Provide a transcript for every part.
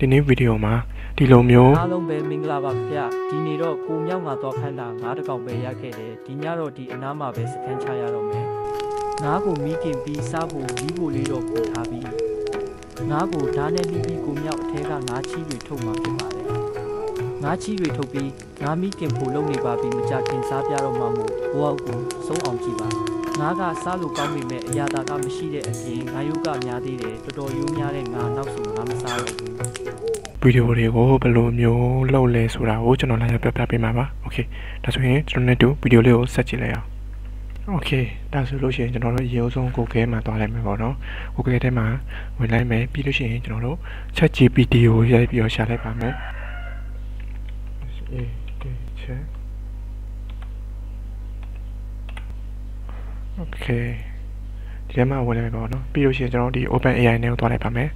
ဒီနေ့ဗီဒီယိုမှာဒီလိုမျိုးအားလုံးပဲမင်္ဂလာပါခင်ဗျာဒီနေ့တော့ကိုမြောက်ငါတော့ခန်းတာငါးတကောင်ပဲရခဲ့တယ်ဒီညတော့ဒီအနားမှာပဲစကန်ချရတော့မယ်ငါးကိုမိခင်ပြီးစားဖို့ဒီဖို့လေးတော့ပို့ထားပြီးငါးကိုဓာတ်နဲ့ပြီးကိုမြောက်အထဲကငါးချီတွေထုတ်မှဖြစ်ပါတယ်ငါးချီတွေထုတ်ပြီးငါးမိခင်ဖို့လုပ်နေပါပြီမကြခင်စားပြတော့မှမို့ဘဝကိုဆုံးအောင်ကြည့်ပါငါးကစားလို့ကောင်းပေမဲ့အရာသာကမရှိတဲ့အပြင်ငါယုကများသေးတယ်တော်တော်ရိုးများတဲ့ငါနောက်ဆိုငါမစားတော့ဘူးဗီဒီယိုတွေကိုဘယ်လိုမျိုးလုပ်လဲဆိုတာကိုကျွန်တော်လာပြပြပေးမှာပါโอเคဒါဆိုရင်ကျွန်တော်နဲ့တူဗီဒီယိုလေးကိုဆက်ကြည့်လိုက်အောင်โอเคဒါဆိုလို့ရှိရင်ကျွန်တော်တို့ရေအုပ်ဆုံးကိုကဲမှာတွားလိုက်မယ်ပေါ့နော်ကိုကဲထဲမှာဝင်လိုက်မယ်ပြီးလို့ရှိရင်ကျွန်တော်တို့ ChatGPT ကိုရိုက်ပြီးတော့ရှာလိုက်ပါမယ်ချက်โอเคဒီထဲမှာဝင်လိုက်ပါပေါ့နော်ပြီးလို့ရှိရင်ကျွန်တော်တို့ဒီ OpenAI နဲ့ကိုတွားလိုက်ပါမယ်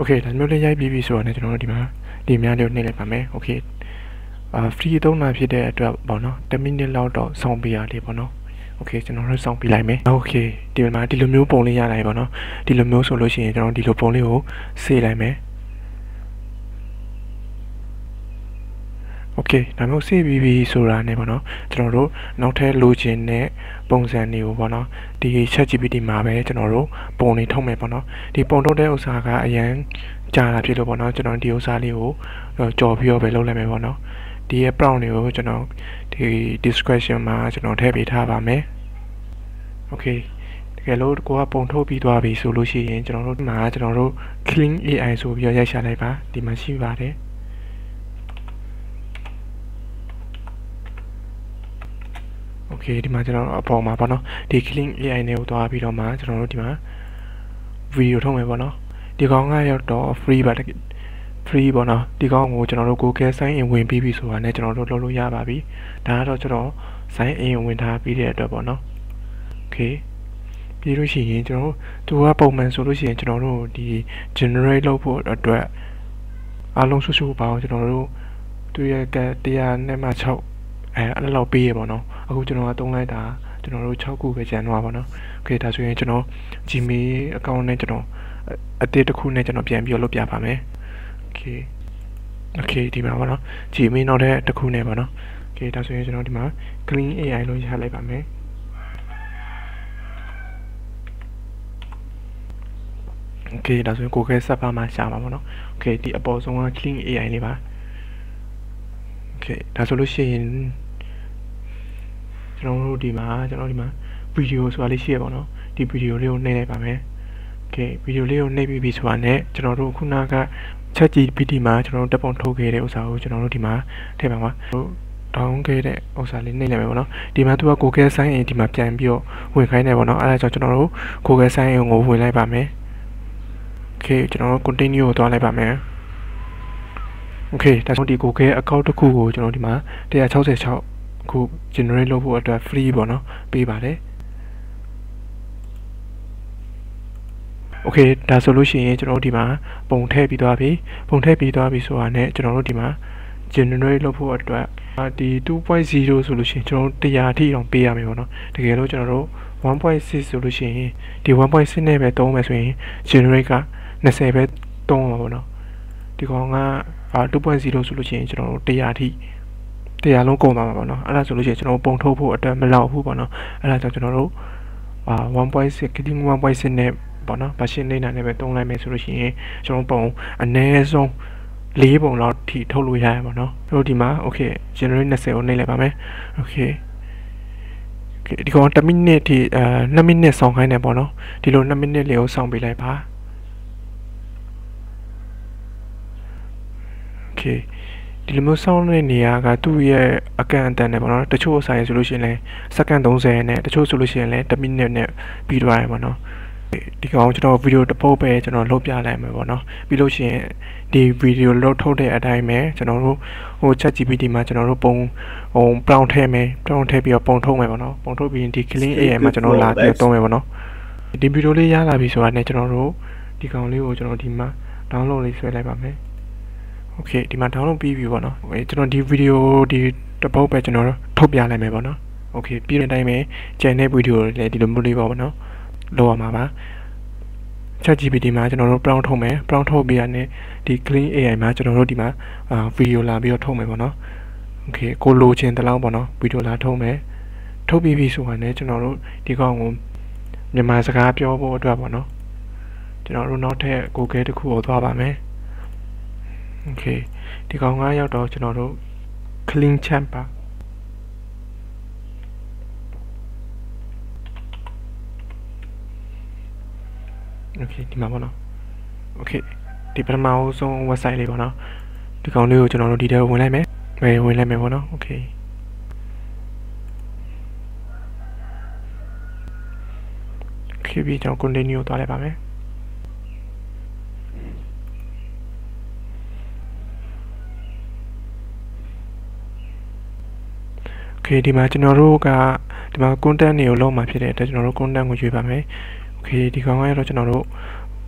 โอเคဒါမျိုးလေးရိုက်ပြီးပြီဆိုတော့ねကျွန်တော်တို့ဒီမှာဒီများလေးကိုနှိပ်လိုက်ပါမယ်โอเคfree သုံးတာဖြစ်တဲ့အတွက်ပေါ့နော်10မိနစ်လောက်တော့စောင့်ပေးရလေးပေါ့နော်โอเคကျွန်တော်တို့စောင့်ပေးလိုက်မယ်โอเคဒီမှာဒီလိုမျိုးပုံလေးရလိုက်ပေါ့နော်ဒီလိုမျိုးဆိုလို့ရှိရင်ကျွန်တော်ဒီလိုပုံလေးကိုစေးလိုက်မယ်โอเคဒါမျိုးစေးပြီးပြီဆိုတာねပေါ့နော်ကျွန်တော်တို့နောက်ထပ်လိုချင်တဲ့ပုံစံတွေကိုပေါ့နော်ဒီ ChatGPT မှာပဲကျွန်တော်တို့ပုံတွေထုတ်မယ်ပေါ့နော်ဒီပုံထုတ်တဲ့ဥစ္စာကအရန်ကြာတာဖြစ်လို့ပေါ့နော်ကျွန်တော်ဒီဥစ္စာလေးကိုကြော်ပြီးတော့ပဲလုပ်လိုက်မယ်ပေါ့နော်ဒီရဲ့ prompt တွေကိုကျွန်တော်ဒီ description မှာကျွန်တော်ထည့်ပေးထားပါမယ်โอเคတကယ်လို့ကိုကပုံထုတ်ပြီးသွားပြီဆိုလို့ရှိရင်ကျွန်တော်တို့ဒီမှာကျွန်တော်တို့ clean AI ဆိုပြီးတော့ရိုက်ရှာလိုက်ပါဒီမှာရှိပါတယ်โอเคဒီမှာကျွန်တော်အပေါ်မှာပေါ့နော်ဒီ clean AI နဲ့ကိုသွားပြီးတော့မှကျွန်တော်တို့ဒီမှာဗီဒီယိုထုတ်မယ်ပေါ့နော်ဒီကောင်ကရောက်တော့ free ပါfree ပေါ့နော်ဒီကောင်ကိုကျွန်တော်တို့ Google sign in ဝင်ပြီးပြီဆိုတာနဲ့ကျွန်တော်တို့လုပ်လို့ရပါပြီဒါကတော့ကျွန်တော် sign in ဝင်ထားပြီးတဲ့အတွက်ပေါ့နော်โอเคပြီးလို့ရှိရင်ကျွန်တော်သူကပုံမှန်ဆိုလို့ရှိရင်ကျွန်တော်တို့ဒီ generate လုပ်ဖို့အတွက်အားလုံးစုစုပေါင်းကျွန်တော်တို့သူရဲ့100နဲ့မှ6အဲ့လောက်ပေးရပါတော့အခုကျွန်တော်ကတုံးလိုက်တာကျွန်တော်တို့6ခုပဲကျန်တော့ပါတော့โอเคဒါဆိုရင်ကျွန်တော် Gmail account နဲ့ကျွန်တော်အသစ်တစ်ခုနဲ့ကျွန်တော်ပြန်ပြီးလုပ်ပြပါမယ်โอเคဒီမှာပါတော့ Gmail နောက်တဲ့တစ်ခုနဲ့ပါတော့โอเคဒါဆိုရင်ကျွန်တော်ဒီမှာ clean AI လို့ရလိုက်ပါမယ်โอเคဒါဆိုရင် Google server မှာရှာပါပါတော့โอเคဒီအပေါ်ဆုံးက clean AI လေးပါโอเคဒါဆိုလို့ရှိရင်ကျွန်တော်တို့ဒီမှာဗီဒီယိုဆိုတာလေးရှိရပါတော့ဒီဗီဒီယိုလေးကိုနှိပ်လိုက်ပါမယ်โอเคဗီဒီယိုလေးကိုနှိပ်ပြီးပြီဆိုတာနဲ့ကျွန်တော်တို့ခုနက ChatGPT မှာကျွန်တော်တို့တက်ပုံထုတ်ခဲ့တဲ့ဥစ္စာကိုကျွန်တော်တို့ဒီမှာထည့်ပါမှာတောင်းခဲ့တဲ့ဥစ္စာလေးနှိပ်လိုက်မယ်ပေါ့နော်ဒီမှာသူက Google sign in ဒီမှာပြန်ပြီးတော့ဝင်ခိုင်းတယ်ပေါ့နော်အဲဒါကြောင့်ကျွန်တော်တို့ Google sign in ကိုဝင်လိုက်ပါမယ်โอเคကျွန်တော်တို့ continue ကိုသွားလိုက်ပါမယ်โอเคဒါဆိုဒီ Google account တစ်ခုကိုကျွန်တော်ဒီမှာ166ခု generate လုပ်ဖို့အတွက် free ပေါ့နော်ပေးပါတယ်โอเคဒါဆိုလို့ရှိရင်ကျွန်တော်တို့ဒီမှာပုံထည့်ပြီးသွားပြီဆိုတာနဲ့ကျွန်တော်တို့ဒီမှာ generate လုပ်ဖို့အတွက်ဒီ 2.0 ဆိုလို့ရှိရင်ကျွန်တော်တို့100အထိအောင်ပေးရမယ်ပေါ့နော်တကယ်လို့ကျွန်တော်တို့ 1.6 ဆိုလို့ရှိရင်ဒီ 1.6 နဲ့ပဲသုံးမယ်ဆိုရင် generate က20ပဲသုံးမှာပေါ့နော်ဒီကောင်က2.0 ဆိုလို့ရှိရင်ကျွန်တော်တို့100အထိ100လုံးကုန်သွားမှာပေါ့နော်အဲ့ဒါဆိုလို့ရှိရင်ကျွန်တော်ပုံထုတ်ဖို့အတွက်မလောက်ဘူးပေါ့နော်အဲ့ဒါကြောင့်ကျွန်တော်တို့1.6 clean 1.6 နဲ့ပေါ့နော် version လေးနဲ့ပဲသုံးလိုက်မယ်ဆိုလို့ရှိရင်ကျွန်တော်ပုံအနည်းဆုံး4ပုံလောက်ထိထုတ်လို့ရရပါတော့တို့ဒီမှာ okay generate 20ကိုနှိပ်လိုက်ပါမယ် okay ဒီကောင်10မိနစ်ထိ2မိနစ်ဆောင်ခိုင်းတယ်ပေါ့နော်ဒီလို2မိနစ်လေးကိုဆောင်ပေးလိုက်ပါ okayဒီလိုမျိုးဆောင်းတဲ့နေရာကသူ့ရဲ့အကန့်အသတ်နဲ့ပေါ့နော်တချို့အဆိုင်ဆိုလို့ရှိရင်လည်းစက္ကန့်30နဲ့တချို့ဆိုလို့ရှိရင်လည်း10မိနစ်နဲ့ပြီးသွားရပါတော့ ဒီကောင်ကျွန်တော်ဗီဒီယိုတစ်ပုတ်ပဲကျွန်တော်လုပ်ပြလိုက်မယ်ပေါ့နော်ပြီးလို့ရှိရင်ဒီဗီဒီယိုလုပ်ထုတ်တဲ့အတိုင်းပဲကျွန်တော်တို့ဟို ChatGPT မှာကျွန်တော်တို့ပုံprompt ထည့်မယ် prompt ထည့်ပြီးတော့ပုံထုတ်မယ်ပေါ့နော်ပုံထုတ်ပြီးရင်ဒီ Clean AI မှာကျွန်တော်လာပြီးတော့သုံးမယ်ပေါ့နော်ဒီဗီဒီယိုလေးရလာပြီဆိုတာနဲ့ကျွန်တော်တို့ဒီကောင်လေးကိုကျွန်တော်ဒီမှာ download လေးဆွဲလိုက်ပါမယ်โอเคဒီမှာ download ပြီးပြီပေါ့နော်ကျွန်တော်ဒီဗီဒီယိုဒီတစ်ပုတ်ပဲကျွန်တော်ထုတ်ပြလိုက်မယ်ပေါ့နော်โอเคပြီးတဲ့အတိုင်းပဲကျန်တဲ့ဗီဒီယိုလည်းဒီလိုမျိုးလေးပေါ့နော်လောက်ရမှာပါ ChatGPT မှာကျွန်တော်တို့ prompt ထုတ်မယ် prompt ထုတ်ပြီးရတဲ့ဒီ Clean AI မှာကျွန်တော်တို့ဒီမှာဗီဒီယိုလာပြီးတော့ထုတ်မယ်ပေါ့နော်โอเคကိုလိုချင်တဲ့လောက်ပေါ့နော်ဗီဒီယိုလာထုတ်မယ်ထုတ်ပြီးပြီဆိုတာနဲ့ကျွန်တော်တို့ဒီကောင်ကိုမြန်မာစကားပြောဖို့အတွက်ပေါ့နော်ကျွန်တော်တို့နောက်ထပ် Google တစ်ခုကိုသွားပါမယ်โอเคဒီကောင်ကရောက်တော့ကျွန်တော်တို့ Clean Chat ပါโอเคဒီမှာပေါ့နော်โอเคဒီပထမဆုံး website လေးပေါ့နော်ဒီကောင်လေးကိုကျွန်တော်တို့ဒီထဲဝင်လိုက်မယ်ဝင်လိုက်မယ်ပေါ့နော်โอเคပြီးကျွန်တော် continue ကိုသွားလိုက်ပါမယ်โอเคဒီမှာကျွန်တော်တို့ကဒီမှာ content တွေကိုလုံးမှာဖြစ်တဲ့အတွက်ကျွန်တော်တို့ content ကိုရွေးပါမယ်โอเคဒီကောင်ကရတော့ကျွန်တော်တို့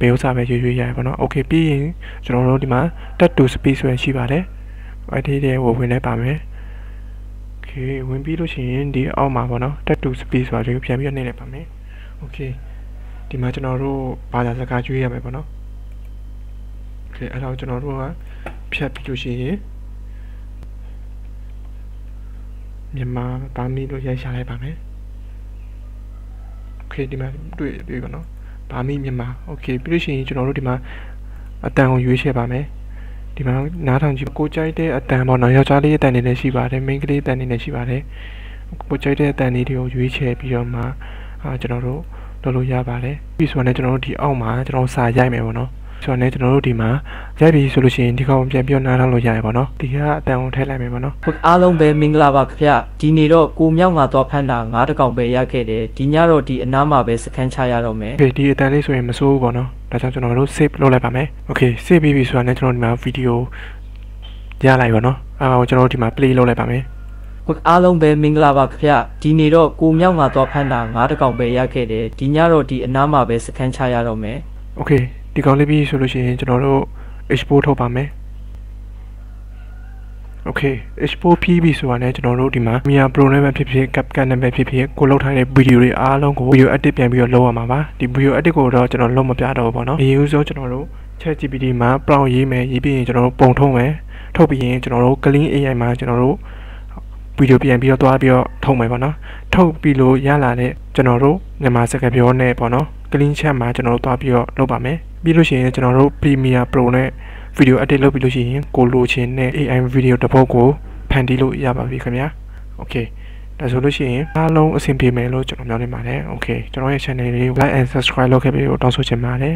ဘယ်ဥစ္စာပဲရွေးရရပါတော့โอเคပြီးရင်ကျွန်တော်တို့ဒီမှာ text to speech ဆိုရင်ရှိပါတယ်အဲ့ဒီတွေကိုဝင်လိုက်ပါမယ်โอเคဝင်ပြီးလို့ရှိရင်ဒီအောက်မှာပေါ့နော် text to speech ဆိုတာကိုပြန်ပြီးနှိပ်လိုက်ပါမယ်โอเคဒီမှာကျွန်တော်တို့ဘာသာစကားကျွေးရမယ်ပေါ့နော်โอเคအဲ့တော့ကျွန်တော်တို့ကဖြတ်ပြီးလို့ရှိရင်မြန်မာပါမီလို့ရိုက်ရှာလိုက်ပါမယ်โอเคဒီမှာတွေ့ပြီပေါ့နော်ပါမီမြန်မာโอเคပြီးလို့ရှိရင်ကျွန်တော်တို့ဒီမှာအတန်ကိုရွေးချယ်ပါမယ်ဒီမှာနားထောင်ကြည့်ကိုကြိုက်တဲ့အတန်ပေါ့နော်ယောက်ျားလေးအတန်နေလည်းရှိပါတယ်မိန်းကလေးအတန်နေလည်းရှိပါတယ်ကိုကြိုက်တဲ့အတန်လေးတွေကိုရွေးချယ်ပြီးတော့မှကျွန်တော်တို့လုပ်လို့ရပါတယ်ပြီးဆိုတော့ကျွန်တော်တို့ဒီအောက်မှာကျွန်တော်စာရိုက်မယ်ပေါ့နော်ဆိုတော့ကျွန်တော်တို့ဒီမှာရိုက်ပြီဆိုလို့ရှိရင်ဒီကောင်ပြန်ပြီးနားထောင်လို့ရရပါတော့ဒီကအတန်ကိုထည့်လိုက်မယ်ပေါ့နော်ဟုတ်အားလုံးပဲမင်္ဂလာပါခင်ဗျဒီနေ့တော့ကိုမြောက်ငါတော့ဖမ်းတာ9တကောင်ပဲရခဲ့တယ်ဒီညတော့ဒီအနားမှာပဲစခန်းချရတော့မယ်โอเคဒီအတန်လေးဆိုရင်မစိုးဘူးပေါ့နော်ဒါကြောင့်ကျွန်တော်တို့ save လုပ်လိုက်ပါမယ်โอเค save ပြီးပြီဆိုတော့ကျွန်တော်ဒီမှာဗီဒီယိုရလိုက်ပါတော့ကျွန်တော်တို့ဒီမှာ play လုပ်လိုက်ပါမယ်ဟုတ်အားလုံးပဲမင်္ဂလာပါခင်ဗျဒီနေ့တော့ကိုမြောက်ငါတော့ဖမ်းတာ9တကောင်ပဲရခဲ့တယ်ဒီညတော့ဒီအနားမှာပဲစခန်းချရတော့မယ်โอเคဒီကောင်လေးပြီးဆိုလို့ရှိရင်ကျွန်တော်တို့ export ထုတ်ပါမယ်โอเค export ပြီးပြီဆိုတာနဲ့ကျွန်တော်တို့ဒီမှာ Premiere Pro နဲ့ပဲဖြစ်ဖြစ် CapCut နဲ့ပဲဖြစ်ဖြစ်ကိုလောက်ထားတဲ့ဗီဒီယိုတွေအားလုံးကို video edit ပြန်ပြီးတော့လုပ်ရမှာပါဒီ video edit ကိုတော့ကျွန်တော်လုပ်မပြတော့ဘူးပေါ့နော်ဒီ user ကျွန်တော်တို့ ChatGPT မှာ prompt ရေးမယ်ရေးပြီးရင်ကျွန်တော်တို့ပုံထုတ်မယ်ထုတ်ပြီးရင်ကျွန်တော်တို့ Clean AI မှာကျွန်တော်တို့ဗီဒီယိုပြန်ပြီးတော့သွားပြီးတော့ထုတ်မယ်ပေါ့နော်ထုတ်ပြီးလို့ရလာတဲ့ကျွန်တော်တို့မြန်မာစကားပြောနဲ့ပေါ့နော် Clean Chat မှာကျွန်တော်တို့သွားပြီးတော့လုပ်ပါမယ်ပြီးလို့ရှိရင်ကျွန်တော်တို့ Premiere Pro နဲ့ video edit လုပ်ပြီးလို့ရှိရင်ကိုလိုချင်တဲ့ AI video တစ်ပုဒ်ကိုဖန်တီးလို့ရပါပြီခင်ဗျာ Okay ဒါဆိုလို့ရှိရင်အားလုံးအဆင်ပြေမယ်လို့ကျွန်တော်မျှော်လင့်ပါတယ် Okay ကျွန်တော်ရဲ့ channel လေးကို like and subscribe လုပ်ခဲ့ပြီးတော့တောင်းဆိုချင်ပါတယ်